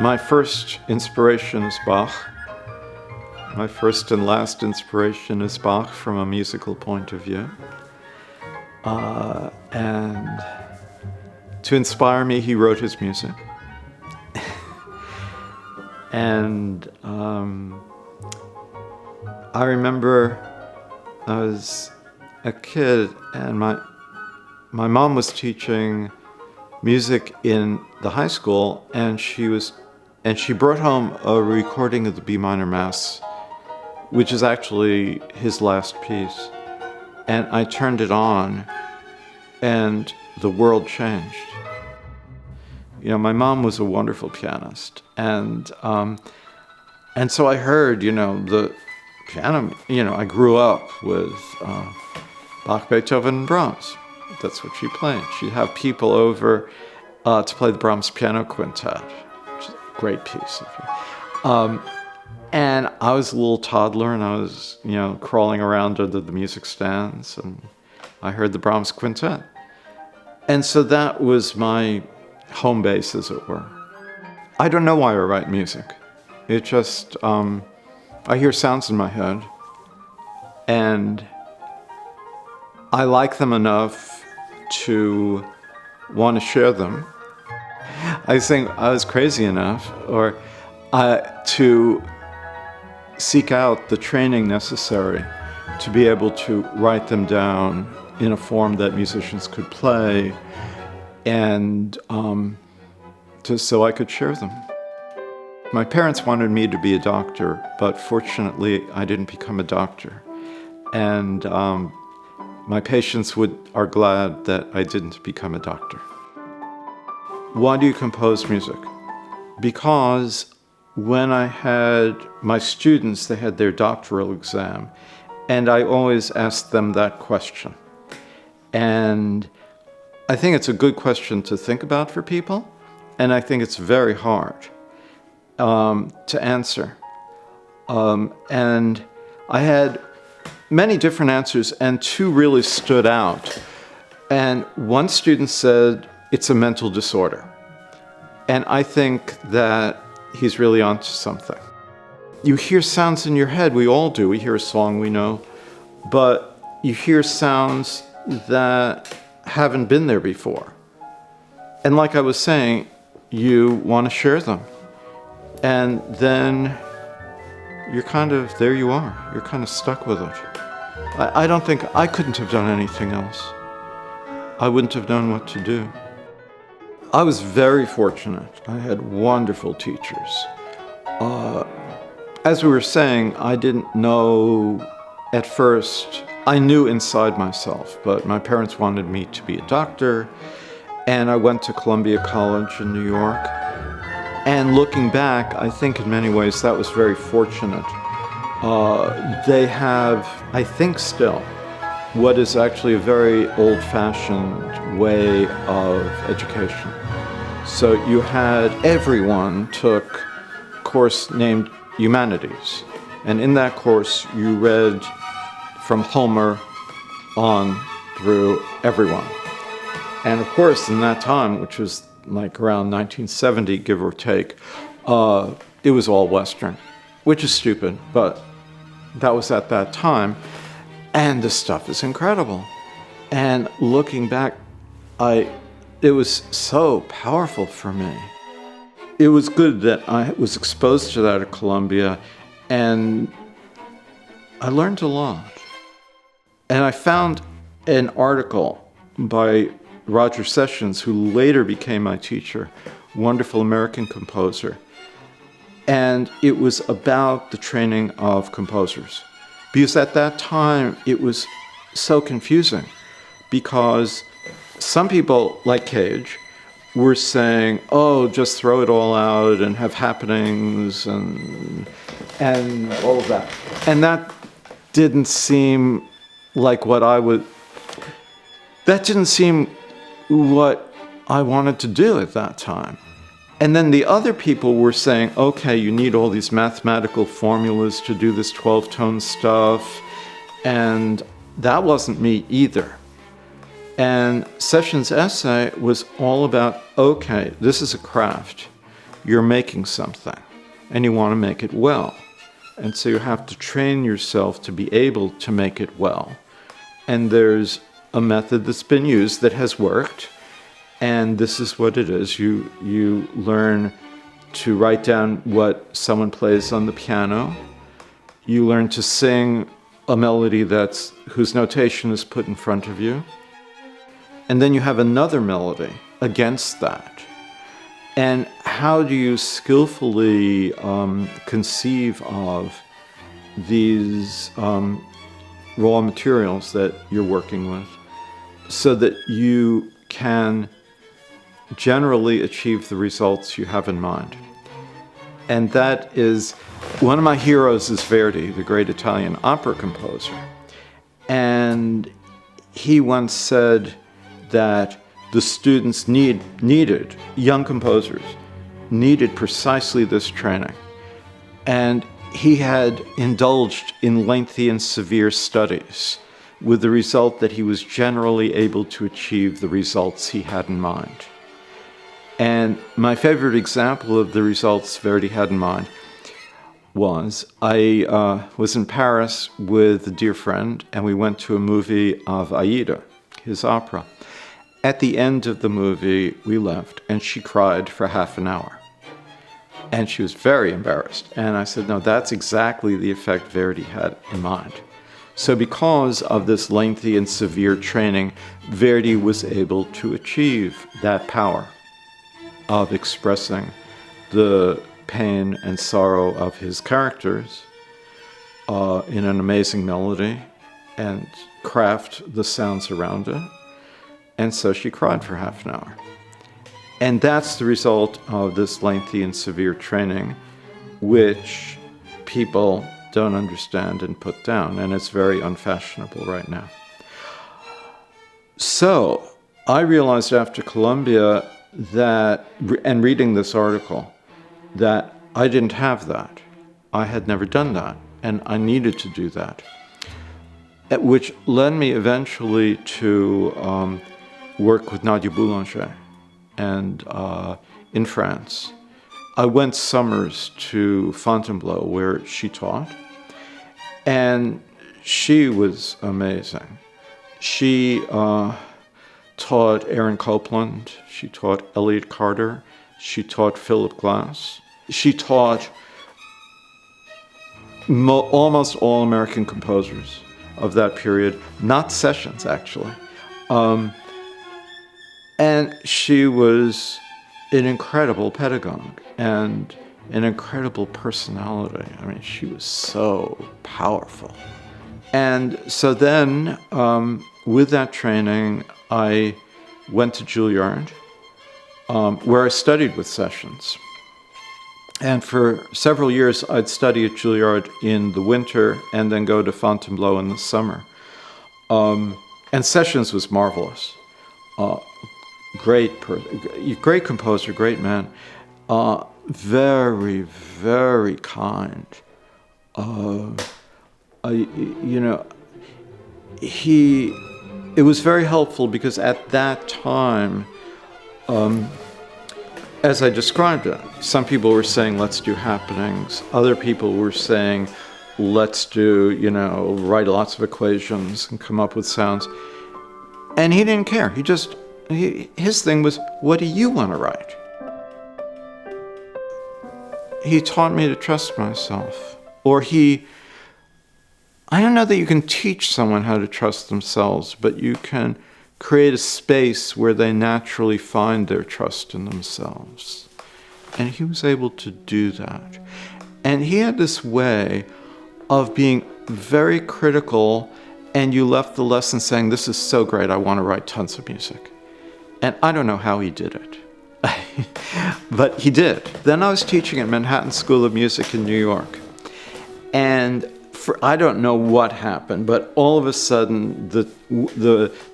My first inspiration is Bach. My first and last inspiration is Bach from a musical point of view. And to inspire me, he wrote his music. And I remember I was a kid and my mom was teaching music in the high school, and she brought home a recording of the B minor Mass, which is actually his last piece. And I turned it on, and the world changed. You know, my mom was a wonderful pianist, and so I heard, the piano. I grew up with Bach, Beethoven, and Brahms. That's what she played. She'd have people over to play the Brahms Piano Quintet, which is a great piece. And I was a little toddler, and I was, crawling around under the music stands, and I heard the Brahms Quintet. And so that was my home base, as it were. I don't know why I write music. It just, I hear sounds in my head, and I like them enough to want to share them. I think I was crazy enough to seek out the training necessary to be able to write them down in a form that musicians could play, and so I could share them. My parents wanted me to be a doctor, but fortunately I didn't become a doctor. And my patients are glad that I didn't become a doctor. Why do you compose music? Because when I had my students, they had their doctoral exam, and I always asked them that question. And I think it's a good question to think about for people, and I think it's very hard to answer. And I had many different answers, and two really stood out. And one student said, it's a mental disorder. And I think that he's really onto something. You hear sounds in your head, we all do. We hear a song we know, but you hear sounds that haven't been there before. And like I was saying, you want to share them. And then you're there you are. You're kind of stuck with it. I don't think, I couldn't have done anything else. I wouldn't have known what to do. I was very fortunate. I had wonderful teachers. As we were saying, I didn't know at first. I knew inside myself, but my parents wanted me to be a doctor, and I went to Columbia College in New York. And looking back, I think in many ways that was very fortunate. They have, I think still, what is actually a very old-fashioned way of education. So you had, everyone took a course named Humanities. And in that course, you read from Homer on through everyone. And of course, in that time, which was like around 1970, give or take, it was all Western, which is stupid, but that was at that time. And the stuff is incredible. And looking back, it was so powerful for me. It was good that I was exposed to that at Columbia, and I learned a lot. And I found an article by Roger Sessions, who later became my teacher, wonderful American composer. And it was about the training of composers. Because at that time, it was so confusing. Because some people, like Cage, were saying, oh, just throw it all out and have happenings and all of that. And that didn't seem like that didn't seem what I wanted to do at that time. And then the other people were saying, okay, you need all these mathematical formulas to do this 12-tone stuff. And that wasn't me either. And Sessions' essay was all about, okay, this is a craft. you're making something and you want to make it well. And so you have to train yourself to be able to make it well. And there's a method that's been used that has worked, and this is what it is. You learn to write down what someone plays on the piano. You learn to sing a melody whose notation is put in front of you. And then you have another melody against that. And how do you skillfully conceive of these raw materials that you're working with so that you can generally achieve the results you have in mind? And that is, one of my heroes is Verdi, the great Italian opera composer. And he once said that the students needed, young composers, needed precisely this training. And he had indulged in lengthy and severe studies, with the result that he was generally able to achieve the results he had in mind. And my favorite example of the results Verdi had in mind was, I was in Paris with a dear friend, and we went to a movie of Aida, his opera. At the end of the movie, we left, and she cried for half an hour. And she was very embarrassed. And I said, no, that's exactly the effect Verdi had in mind. So because of this lengthy and severe training, Verdi was able to achieve that power of expressing the pain and sorrow of his characters in an amazing melody and craft the sounds around it. And so she cried for half an hour. And that's the result of this lengthy and severe training, which people don't understand and put down, and it's very unfashionable right now. So I realized after Columbia that, and reading this article, that I didn't have that. I had never done that, and I needed to do that. Which led me eventually to work with Nadia Boulanger and in France. I went summers to Fontainebleau where she taught, and she was amazing. She taught Aaron Copland, she taught Elliot Carter, she taught Philip Glass, she taught almost all American composers of that period, not sessions actually. And she was an incredible pedagogue and an incredible personality. I mean, she was so powerful. And so then, with that training, I went to Juilliard, where I studied with sessions. And for several years, I'd study at Juilliard in the winter and then go to Fontainebleau in the summer. And sessions was marvelous. Great composer, great man. Very, very kind. It was very helpful because at that time, as I described it, some people were saying, let's do happenings. Other people were saying, let's do, write lots of equations and come up with sounds. And he didn't care. His thing was, what do you want to write? He taught me to trust myself. I don't know that you can teach someone how to trust themselves, but you can create a space where they naturally find their trust in themselves. And he was able to do that. And he had this way of being very critical, and you left the lesson saying, this is so great, I want to write tons of music. And I don't know how he did it, but he did. Then I was teaching at Manhattan School of Music in New York. And I don't know what happened, but all of a sudden there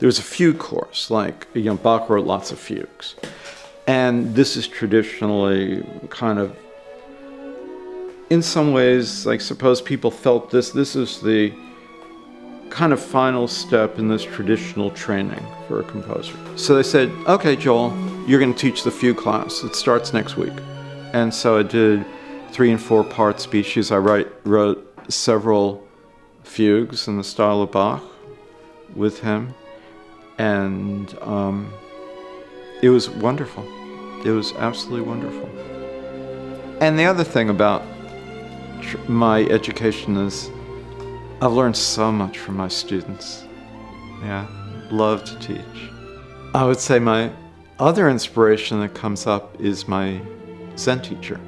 was a fugue course, like Bach wrote lots of fugues. And this is traditionally kind of, in some ways, like suppose people felt this is the kind of final step in this traditional training for a composer. So they said, okay, Joel, you're going to teach the fugue class. It starts next week. And so I did 3 and 4 part speeches. I wrote several fugues in the style of Bach with him. And it was wonderful. It was absolutely wonderful. And the other thing about my education is I've learned so much from my students. Yeah, love to teach. I would say my other inspiration that comes up is my Zen teacher,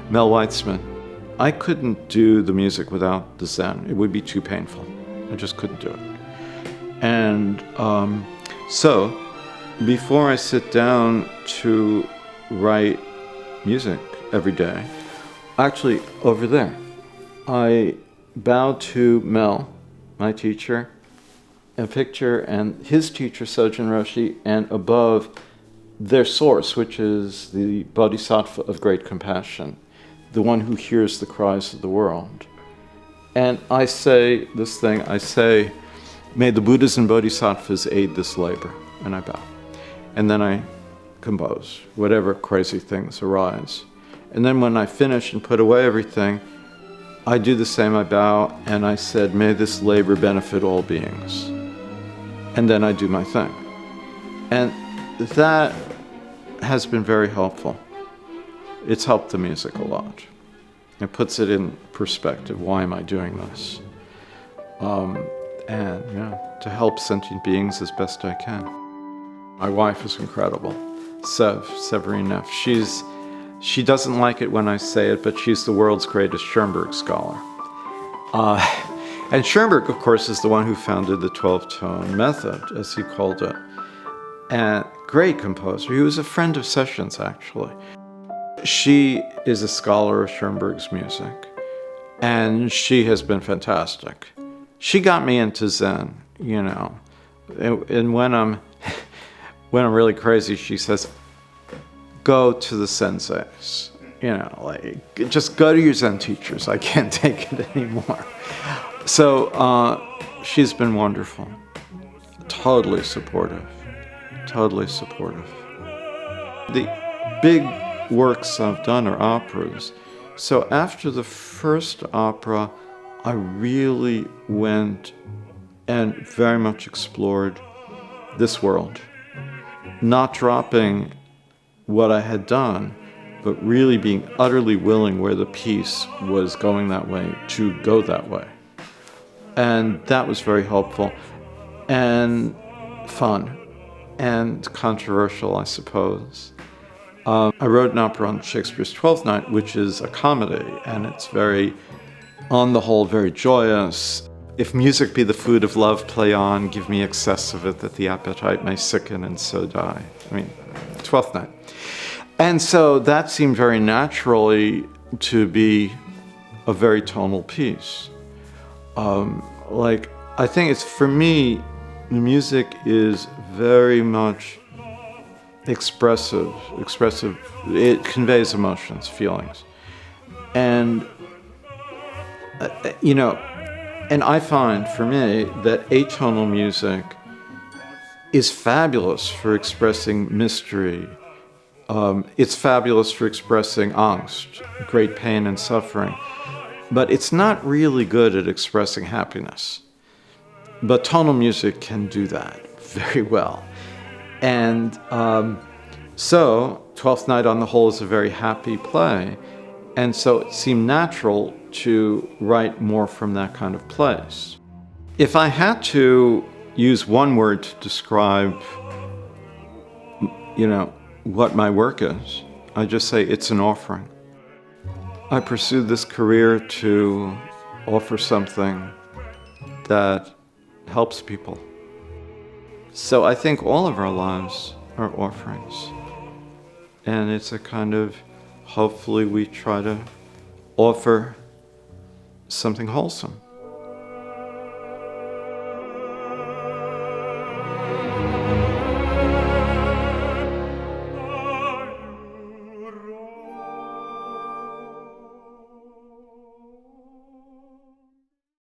Mel Weitzman. I couldn't do the music without the Zen. It would be too painful. I just couldn't do it. And so before I sit down to write music every day, actually over there, I bow to Mel, my teacher, a picture, and his teacher, Sojin Roshi, and above their source, which is the Bodhisattva of great compassion, the one who hears the cries of the world. And I say this thing, I say, may the Buddhas and Bodhisattvas aid this labor, and I bow. And then I compose, whatever crazy things arise. And then when I finish and put away everything, I do the same, I bow, and I said, may this labor benefit all beings. And then I do my thing. And that has been very helpful. It's helped the music a lot. It puts it in perspective. Why am I doing this? And to help sentient beings as best I can. My wife is incredible, Severine Neff. She doesn't like it when I say it, but she's the world's greatest Schoenberg scholar. And Schoenberg, of course, is the one who founded the 12-tone method, as he called it. And great composer. He was a friend of Sessions, actually. She is a scholar of Schoenberg's music, and she has been fantastic. She got me into Zen, And when I'm really crazy, she says, go to the senseis. Just go to your Zen teachers. I can't take it anymore. So she's been wonderful. Totally supportive. Totally supportive. The big works I've done are operas. So after the first opera, I really went and very much explored this world, not dropping what I had done, but really being utterly willing where the piece was going that way to go that way. And that was very helpful and fun and controversial, I suppose. I wrote an opera on Shakespeare's Twelfth Night, which is a comedy, and it's very, on the whole, very joyous. If music be the food of love, play on, give me excess of it, that the appetite may sicken and so die. Twelfth Night. And so that seemed very naturally to be a very tonal piece. I think it's, for me, the music is very much expressive. It conveys emotions, feelings. And, and I find, for me, that atonal music is fabulous for expressing mystery. It's fabulous for expressing angst, great pain and suffering. But it's not really good at expressing happiness. But tonal music can do that very well. And so Twelfth Night on the whole is a very happy play. And so it seemed natural to write more from that kind of place. If I had to use one word to describe, what my work is, I just say it's an offering. I pursued this career to offer something that helps people. So I think all of our lives are offerings. And it's a kind of, hopefully we try to offer something wholesome.